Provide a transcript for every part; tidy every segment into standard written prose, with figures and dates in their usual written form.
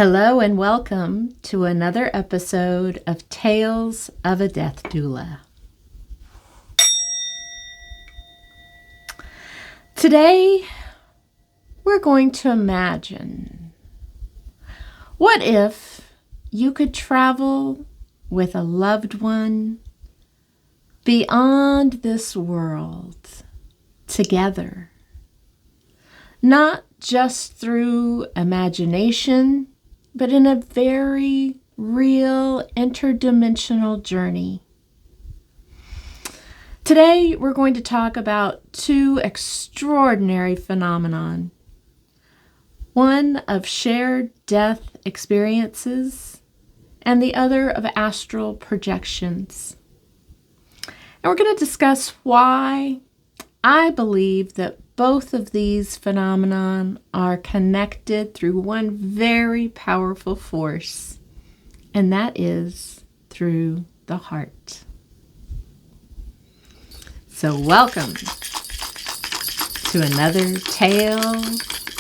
Hello and welcome to another episode of Tales of a Death Doula. Today, we're going to imagine, what if you could travel with a loved one beyond this world together? Not just through imagination, but in a very real interdimensional journey. Today, we're going to talk about two extraordinary phenomena. One of shared death experiences, and the other of astral projections. And we're going to discuss why I believe that both of these phenomena are connected through one very powerful force, and that is through the heart. So welcome to another Tale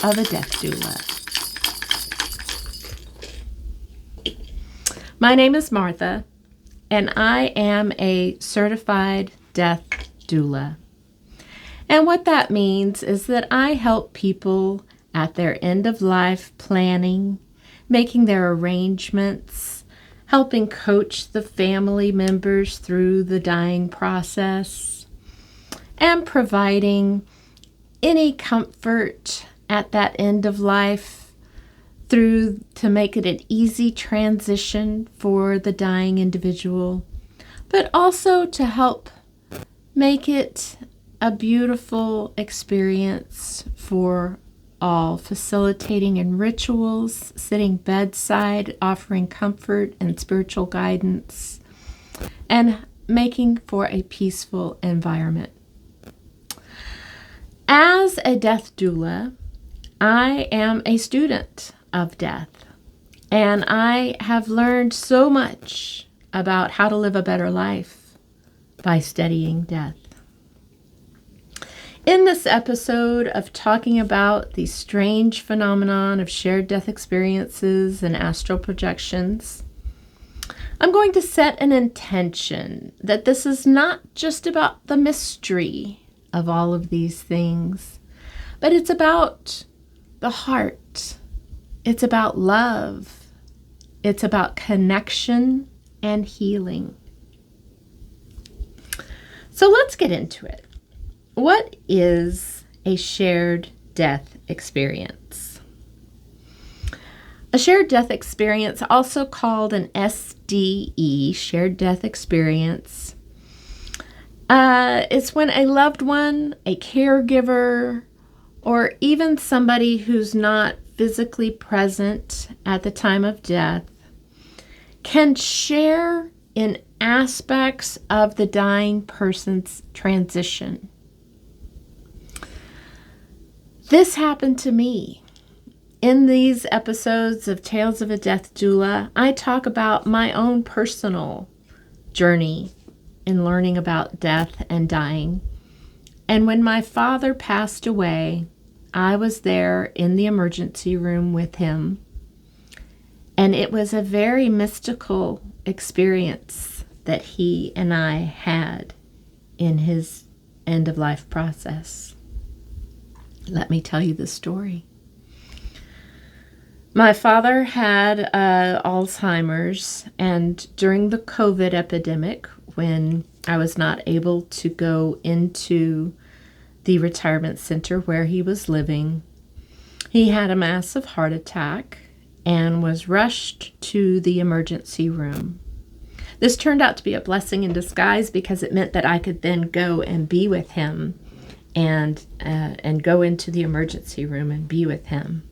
of a Death Doula. My name is Martha, and I am a certified death doula. And what that means is that I help people at their end of life planning, making their arrangements, helping coach the family members through the dying process, and providing any comfort at that end of life to make it an easy transition for the dying individual, but also to help make it a beautiful experience for all, facilitating in rituals, sitting bedside, offering comfort and spiritual guidance, and making for a peaceful environment. As a death doula, I am a student of death, and I have learned so much about how to live a better life by studying death. In this episode of talking about the strange phenomenon of shared death experiences and astral projections, I'm going to set an intention that this is not just about the mystery of all of these things, but it's about the heart. It's about love. It's about connection and healing. So let's get into it. What is a shared death experience? A shared death experience, also called an SDE, shared death experience, it's when a loved one, a caregiver, or even somebody who's not physically present at the time of death can share in aspects of the dying person's transition. This happened to me. In these episodes of Tales of a Death Doula, I talk about my own personal journey in learning about death and dying. And when my father passed away, I was there in the emergency room with him. And it was a very mystical experience that he and I had in his end-of-life process. Let me tell you the story. My father had Alzheimer's, and during the COVID epidemic, when I was not able to go into the retirement center where he was living, he had a massive heart attack and was rushed to the emergency room. This turned out to be a blessing in disguise because it meant that I could then go and be with him and go into the emergency room and be with him.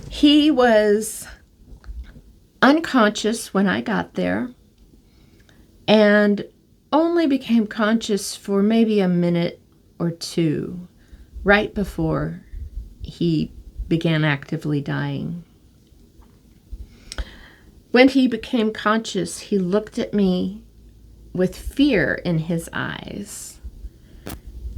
He was unconscious when I got there and only became conscious for maybe a minute or two right before he began actively dying. When he became conscious, he looked at me with fear in his eyes.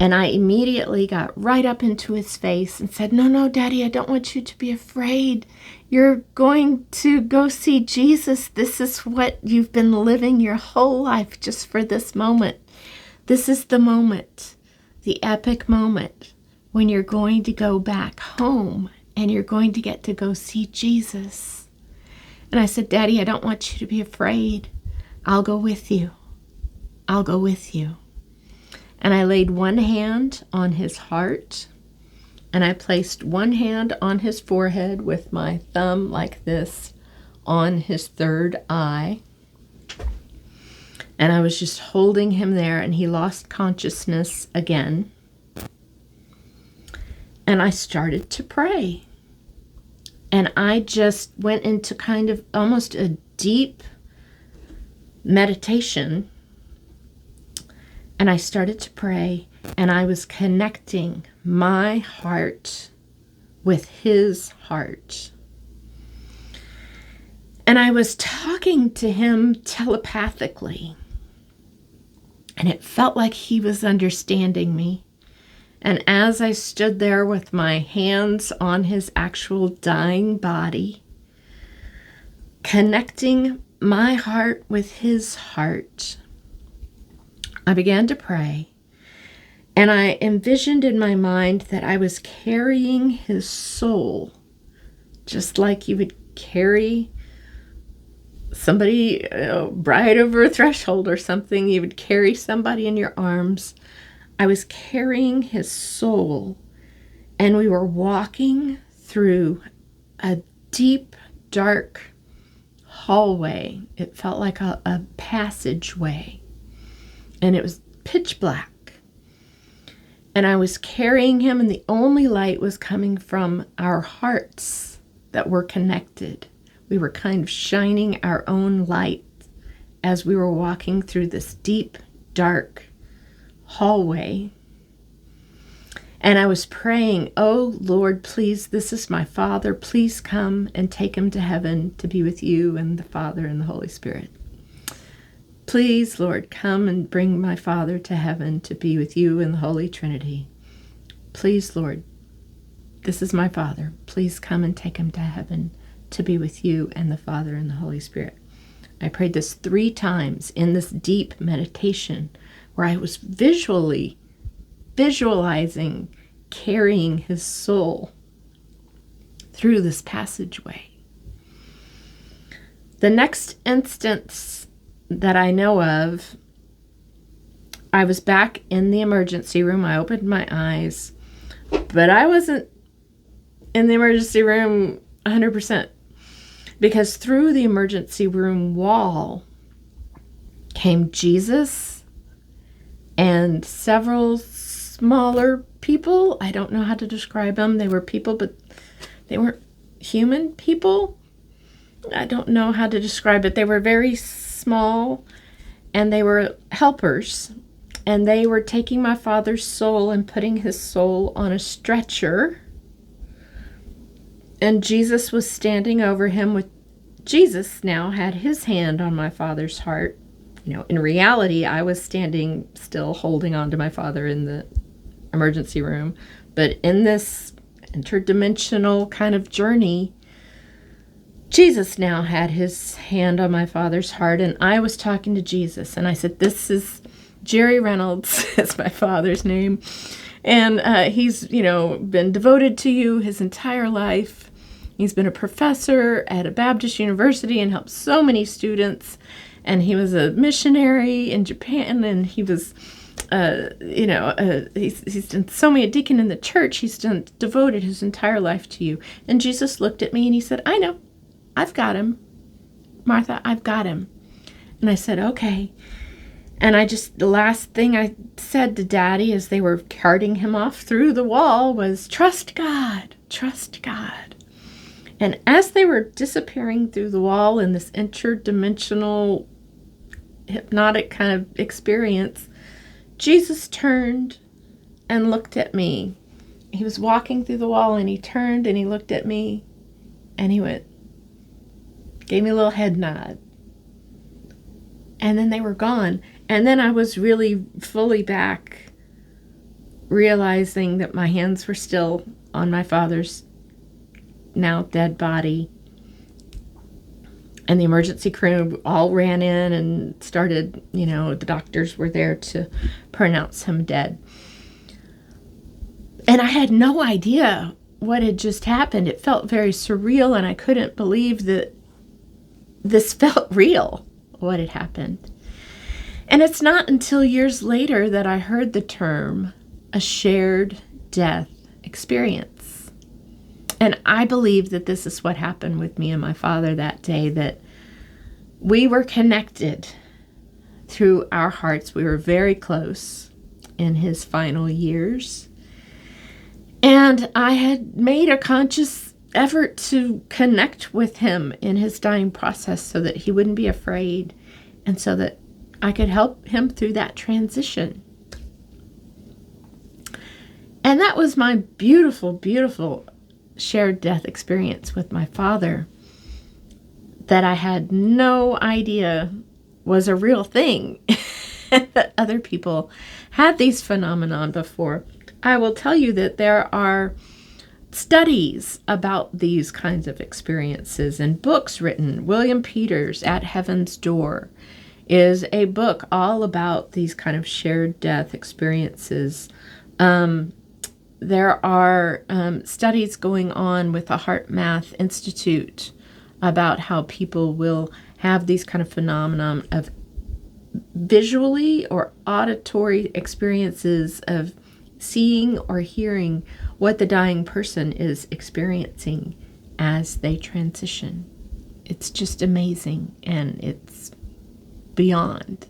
And I immediately got right up into his face and said, "No, no, Daddy, I don't want you to be afraid. You're going to go see Jesus. This is what you've been living your whole life just for this moment. This is the moment, the epic moment, when you're going to go back home and you're going to get to go see Jesus." And I said, "Daddy, I don't want you to be afraid. I'll go with you. I'll go with you." And I laid one hand on his heart, and I placed one hand on his forehead with my thumb like this on his third eye. And I was just holding him there, and he lost consciousness again. And I started to pray. And I just went into kind of almost a deep meditation. And I started to pray, and I was connecting my heart with his heart. And I was talking to him telepathically. And it felt like he was understanding me. And as I stood there with my hands on his actual dying body, connecting my heart with his heart, I began to pray, and I envisioned in my mind that I was carrying his soul, just like you would carry somebody, bride over a threshold or something. You would carry somebody in your arms. I was carrying his soul, and we were walking through a deep, dark hallway. It felt like a passageway. And it was pitch black. And I was carrying him, and the only light was coming from our hearts that were connected. We were kind of shining our own light as we were walking through this deep, dark hallway. And I was praying, "Oh Lord, please, this is my father. Please come and take him to heaven to be with you and the Father and the Holy Spirit. Please, Lord, come and bring my father to heaven to be with you in the Holy Trinity. Please, Lord, this is my father. Please come and take him to heaven to be with you and the Father and the Holy Spirit." I prayed this 3 times in this deep meditation where I was visualizing carrying his soul through this passageway. The next instance that I know of, I was back in the emergency room. I opened my eyes, but I wasn't in the emergency room 100%, because through the emergency room wall came Jesus and several smaller people. I don't know how to describe them. They were people, but they weren't human people. I don't know how to describe it. They were very small, and they were helpers, and they were taking my father's soul and putting his soul on a stretcher, and Jesus was standing over him with Jesus now had his hand on my father's heart. In reality, I was standing still holding on to my father in the emergency room, but in this interdimensional kind of journey, Jesus now had his hand on my father's heart, and I was talking to Jesus, and I said, "This is Jerry Reynolds," is my father's name, and he's, been devoted to you his entire life. He's been a professor at a Baptist university and helped so many students, and he was a missionary in Japan, and he was, he's done so many, a deacon in the church. He's devoted his entire life to you. And Jesus looked at me and he said, "I know. I've got him. Martha, I've got him." And I said, "Okay." And the last thing I said to Daddy as they were carting him off through the wall was, "Trust God, trust God." And as they were disappearing through the wall in this interdimensional hypnotic kind of experience, Jesus turned and looked at me. He was walking through the wall, and he turned and he looked at me, and he gave me a little head nod. And then they were gone. And then I was really fully back realizing that my hands were still on my father's now dead body. And the emergency crew all ran in and started, the doctors were there to pronounce him dead. And I had no idea what had just happened. It felt very surreal, and I couldn't believe that this felt real, what had happened. And it's not until years later that I heard the term a shared death experience. And I believe that this is what happened with me and my father that day, that we were connected through our hearts. We were very close in his final years. And I had made a conscious effort to connect with him in his dying process so that he wouldn't be afraid and so that I could help him through that transition. And that was my beautiful, beautiful shared death experience with my father that I had no idea was a real thing, that other people had these phenomenon before. I will tell you that there are studies about these kinds of experiences and books written. William Peters' At Heaven's Door is a book all about these kind of shared death experiences. There are studies going on with the Heart Math Institute about how people will have these kind of phenomenon of visually or auditory experiences of seeing or hearing what the dying person is experiencing as they transition. It's just amazing, and it's beyond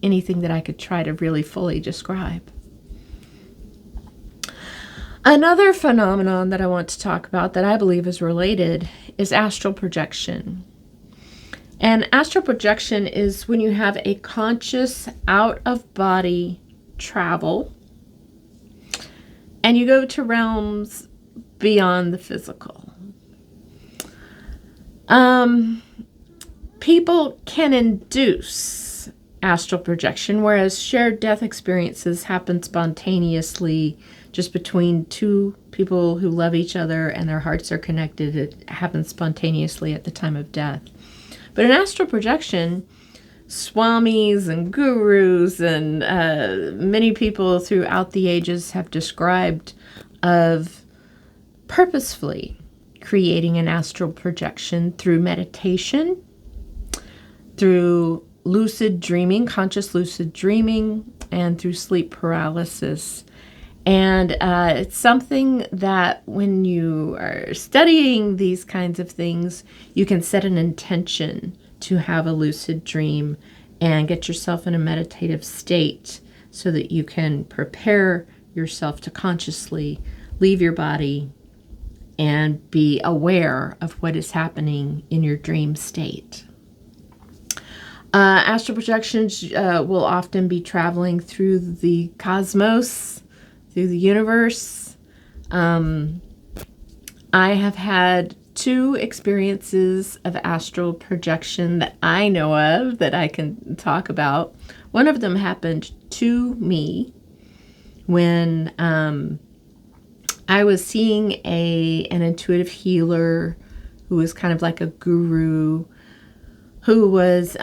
anything that I could try to really fully describe. Another phenomenon that I want to talk about that I believe is related is astral projection. And astral projection is when you have a conscious out-of-body travel and you go to realms beyond the physical. People can induce astral projection, whereas shared death experiences happen spontaneously just between two people who love each other and their hearts are connected. It happens spontaneously at the time of death. But in astral projection, swamis and gurus and many people throughout the ages have described of purposefully creating an astral projection through meditation, through lucid dreaming, conscious lucid dreaming, and through sleep paralysis. And it's something that when you are studying these kinds of things, you can set an intention to have a lucid dream and get yourself in a meditative state so that you can prepare yourself to consciously leave your body and be aware of what is happening in your dream state. Astral projections will often be traveling through the cosmos, through the universe. I have had 2 experiences of astral projection that I know of that I can talk about. One of them happened to me when I was seeing an intuitive healer who was kind of like a guru, who was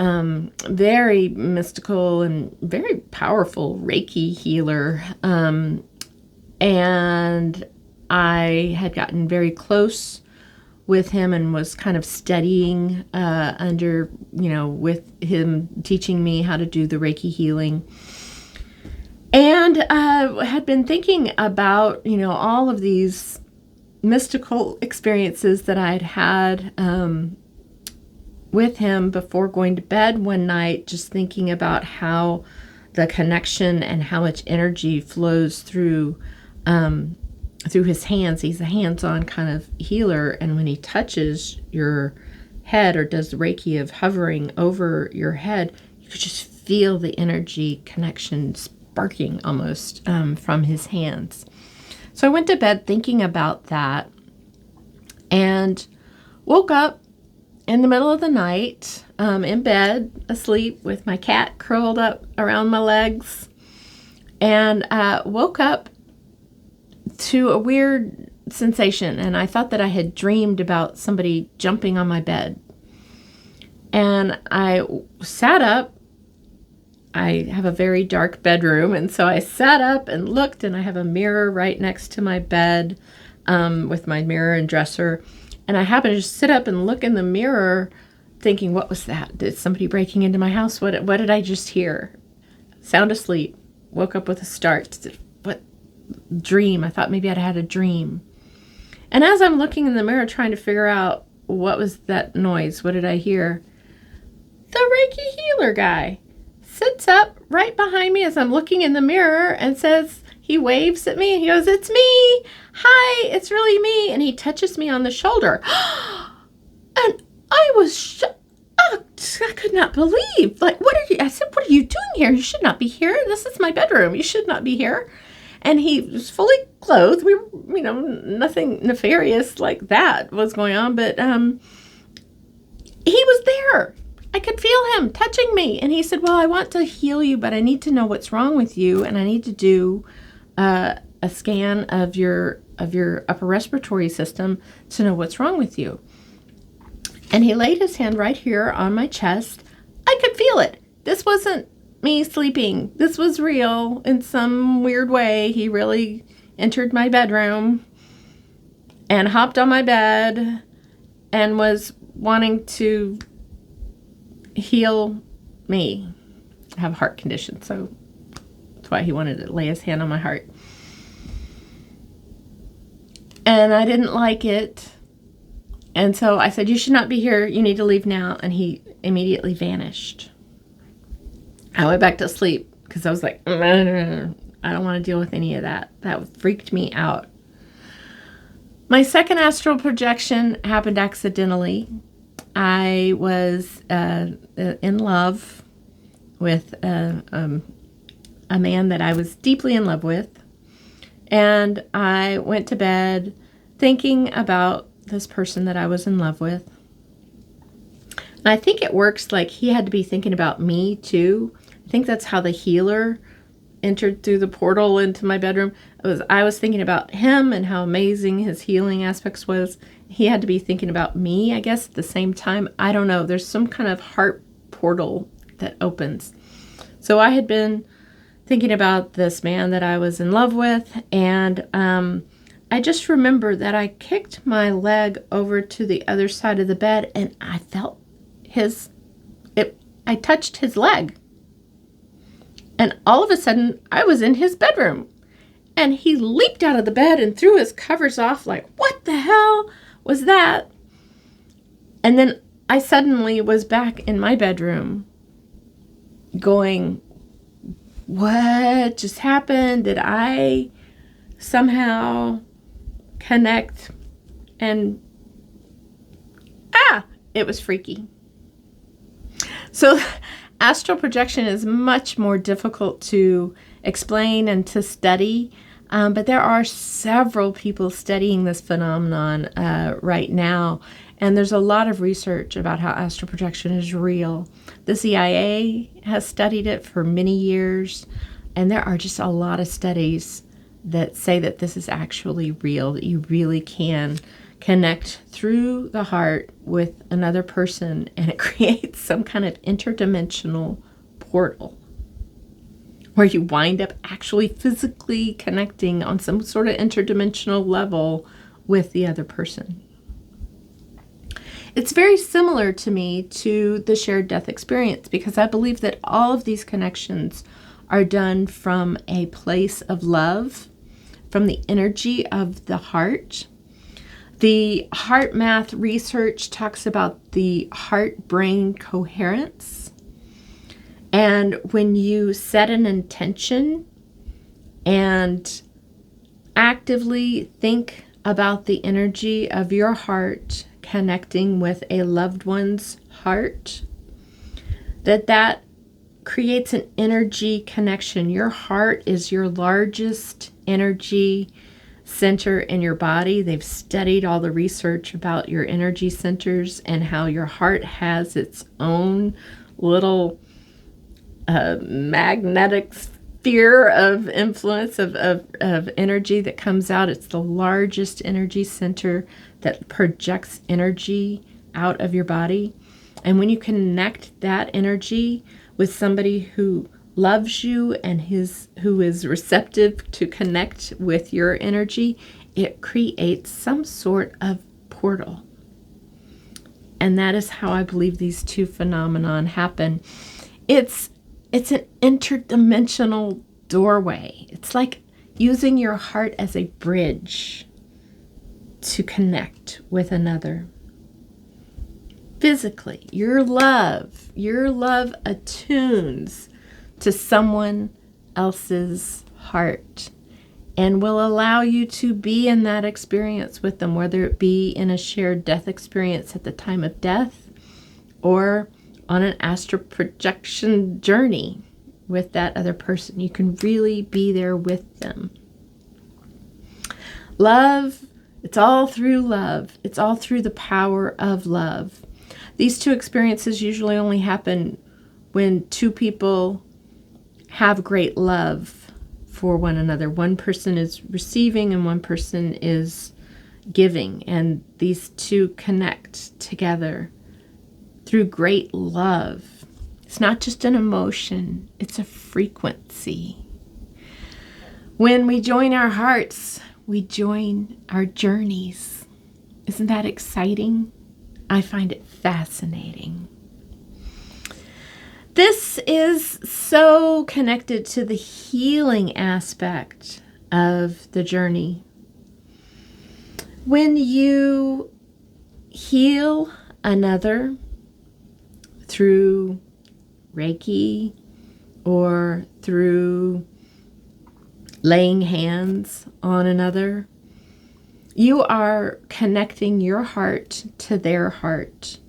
very mystical and very powerful Reiki healer. And I had gotten very close with him and was kind of studying with him teaching me how to do the Reiki healing. And had been thinking about, all of these mystical experiences that I'd had with him before going to bed one night, just thinking about how the connection and how much energy flows through his hands. He's a hands-on kind of healer, and when he touches your head or does the Reiki of hovering over your head, you could just feel the energy connection sparking almost from his hands. So I went to bed thinking about that and woke up in the middle of the night, in bed, asleep with my cat curled up around my legs, and woke up to a weird sensation, and I thought that I had dreamed about somebody jumping on my bed. And I sat up. I have a very dark bedroom, and so I sat up and looked, and I have a mirror right next to my bed with my mirror and dresser. And I happened to just sit up and look in the mirror thinking, what was that? Did somebody breaking into my house? What did I just hear? Sound asleep. Woke up with a start. What dream? I thought maybe I'd had a dream. And as I'm looking in the mirror trying to figure out what was that noise, what did I hear? The Reiki healer guy sits up right behind me as I'm looking in the mirror and says, he waves at me and he goes, "It's me. Hi, it's really me." And he touches me on the shoulder. And I was shocked. I could not believe. Like, I said, "What are you doing here? You should not be here. This is my bedroom. You should not be here." And he was fully clothed. We were, nothing nefarious like that was going on, but he was there. I could feel him touching me. And he said, "Well, I want to heal you, but I need to know what's wrong with you. And I need to do a scan of your upper respiratory system to know what's wrong with you." And he laid his hand right here on my chest. I could feel it. This wasn't me sleeping. This was real in some weird way. He really entered my bedroom and hopped on my bed and was wanting to heal me. I have a heart condition, so that's why he wanted to lay his hand on my heart. And I didn't like it. And so I said, "You should not be here. You need to leave now." And he immediately vanished. I went back to sleep because I was like, I don't want to deal with any of that. That freaked me out. My second astral projection happened accidentally. I was in love with a man that I was deeply in love with. And I went to bed thinking about this person that I was in love with. And I think it works like he had to be thinking about me too. I think that's how the healer entered through the portal into my bedroom. I was thinking about him and how amazing his healing aspects was. He had to be thinking about me, I guess, at the same time. I don't know. There's some kind of heart portal that opens. So I had been thinking about this man that I was in love with, and I just remember that I kicked my leg over to the other side of the bed, and I felt I touched his leg. And all of a sudden, I was in his bedroom. And he leaped out of the bed and threw his covers off like, "What the hell was that?" And then I suddenly was back in my bedroom going, "What just happened? Did I somehow connect?" And it was freaky. So astral projection is much more difficult to explain and to study, but there are several people studying this phenomenon right now, and there's a lot of research about how astral projection is real. The CIA has studied it for many years, and there are just a lot of studies that say that this is actually real, that you really can connect through the heart with another person, and it creates some kind of interdimensional portal where you wind up actually physically connecting on some sort of interdimensional level with the other person. It's very similar to me to the shared death experience, because I believe that all of these connections are done from a place of love, from the energy of the heart. The heart math research talks about the heart-brain coherence. And when you set an intention and actively think about the energy of your heart connecting with a loved one's heart, that creates an energy connection. Your heart is your largest energy center in your body. They've studied all the research about your energy centers and how your heart has its own little magnetic sphere of influence of energy that comes out. It's the largest energy center that projects energy out of your body. And when you connect that energy with somebody who loves you and who is receptive to connect with your energy, it creates some sort of portal. And that is how I believe these two phenomenon happen. It's an interdimensional doorway. It's like using your heart as a bridge to connect with another. Physically, your love attunes to someone else's heart and will allow you to be in that experience with them, whether it be in a shared death experience at the time of death or on an astral projection journey with that other person. You can really be there with them. Love, it's all through love. It's all through the power of love. These two experiences usually only happen when two people have great love for one another. One person is receiving and one person is giving, and these two connect together through great love. It's not just an emotion, it's a frequency. When we join our hearts, we join our journeys. Isn't that exciting? I find it fascinating. This is so connected to the healing aspect of the journey. When you heal another through Reiki or through laying hands on another, you are connecting your heart to their heart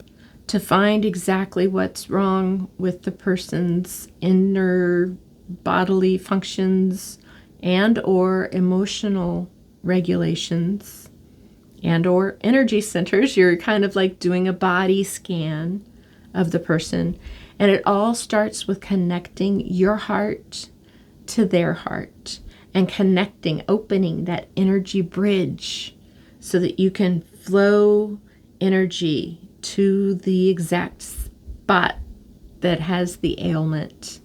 to find exactly what's wrong with the person's inner bodily functions and or emotional regulations and or energy centers. You're kind of like doing a body scan of the person. And it all starts with connecting your heart to their heart and connecting, opening that energy bridge so that you can flow energy to the exact spot that has the ailment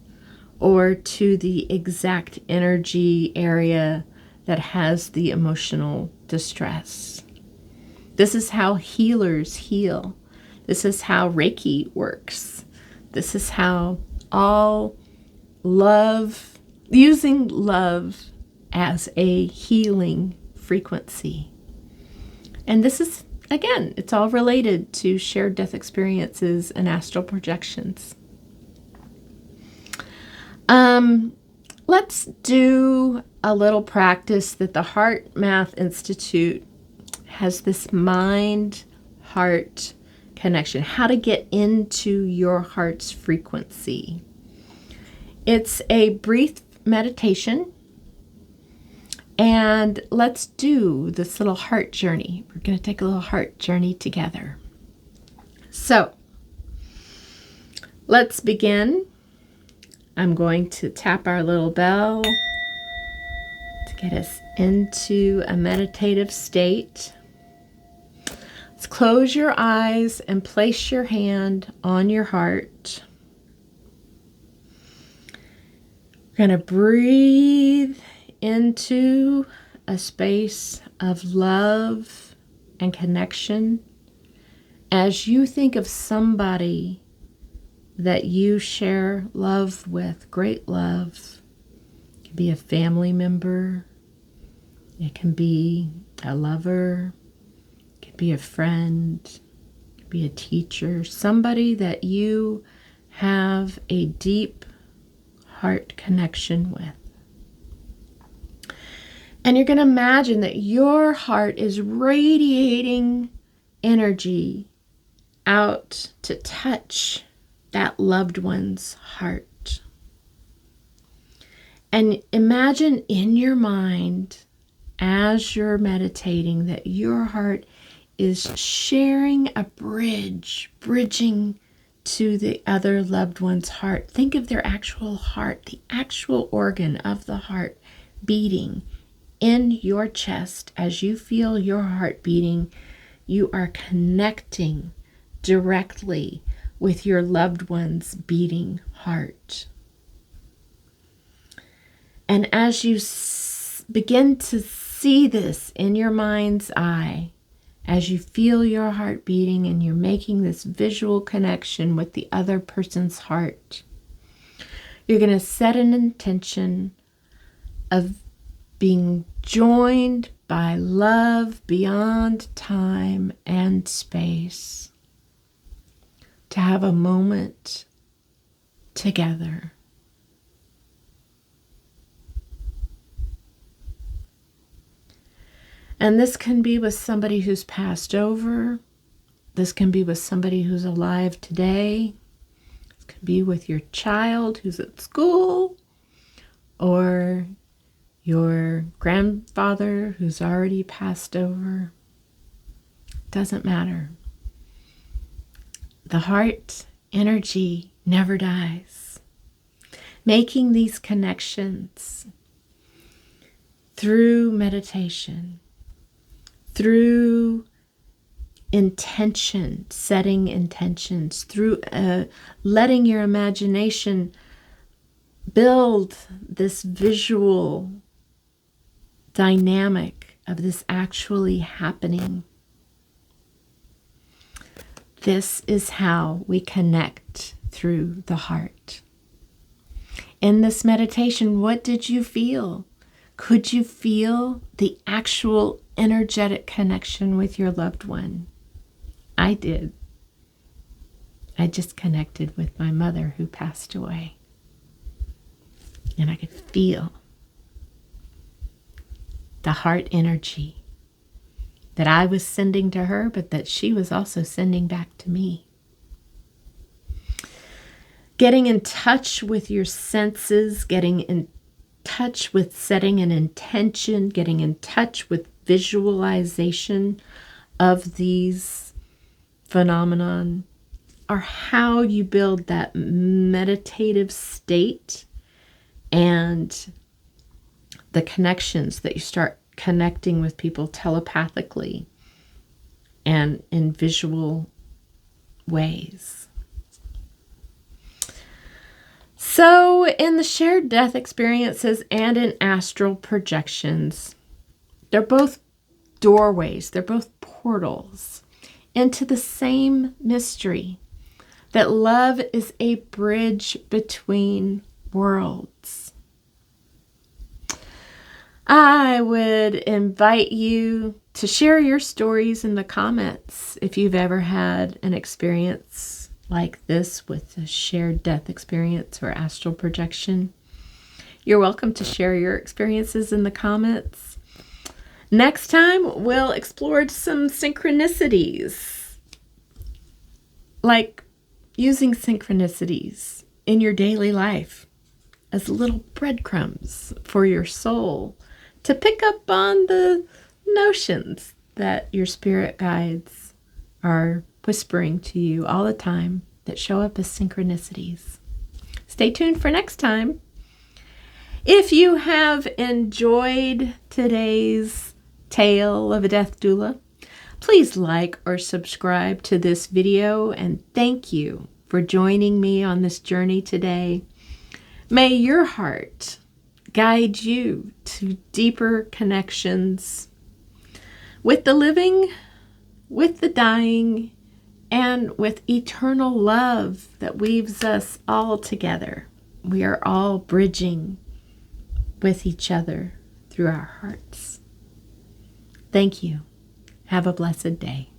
or to the exact energy area that has the emotional distress. This is how healers heal. This is how Reiki works. This is how all love, using love as a healing frequency. And this is, again, it's all related to shared death experiences and astral projections. Let's do a little practice that the Heart Math Institute has, this mind-heart connection, how to get into your heart's frequency. It's a brief meditation, and let's do this little heart journey. We're going to take a little heart journey together. So, let's begin. I'm going to tap our little bell to get us into a meditative state. Let's close your eyes and place your hand on your heart. We're going to breathe into a space of love and connection as you think of somebody that you share love with, great love. It can be a family member, it can be a lover, it can be a friend, it can be a teacher, somebody that you have a deep heart connection with. And you're going to imagine that your heart is radiating energy out to touch that loved one's heart. And imagine in your mind, as you're meditating, that your heart is sharing a bridge, bridging to the other loved one's heart. Think of their actual heart, the actual organ of the heart beating in your chest. As you feel your heart beating, you are connecting directly with your loved one's beating heart. And as you begin to see this in your mind's eye, as you feel your heart beating and you're making this visual connection with the other person's heart, you're going to set an intention of being joined by love beyond time and space, to have a moment together. And this can be with somebody who's passed over. This can be with somebody who's alive today. This can be with your child who's at school, or your grandfather who's already passed over. Doesn't matter. The heart energy never dies. Making these connections through meditation, through intention, setting intentions, through letting your imagination build this visual dynamic of this actually happening. This is how we connect through the heart. In this meditation, what did you feel? Could you feel the actual energetic connection with your loved one? I did. I just connected with my mother who passed away. And I could feel the heart energy that I was sending to her, but that she was also sending back to me. Getting in touch with your senses, getting in touch with setting an intention, getting in touch with visualization of these phenomenon are how you build that meditative state and the connections that you start connecting with people telepathically and in visual ways. So in the shared death experiences and in astral projections, they're both doorways, they're both portals into the same mystery, that love is a bridge between worlds. I would invite you to share your stories in the comments if you've ever had an experience like this with a shared death experience or astral projection. You're welcome to share your experiences in the comments. Next time, we'll explore some synchronicities, like using synchronicities in your daily life as little breadcrumbs for your soul to pick up on the notions that your spirit guides are whispering to you all the time that show up as synchronicities. Stay tuned for next time. If you have enjoyed today's tale of a death doula, please like or subscribe to this video, and thank you for joining me on this journey today. May your heart guide you to deeper connections with the living, with the dying, and with eternal love that weaves us all together. We are all bridging with each other through our hearts. Thank you. Have a blessed day.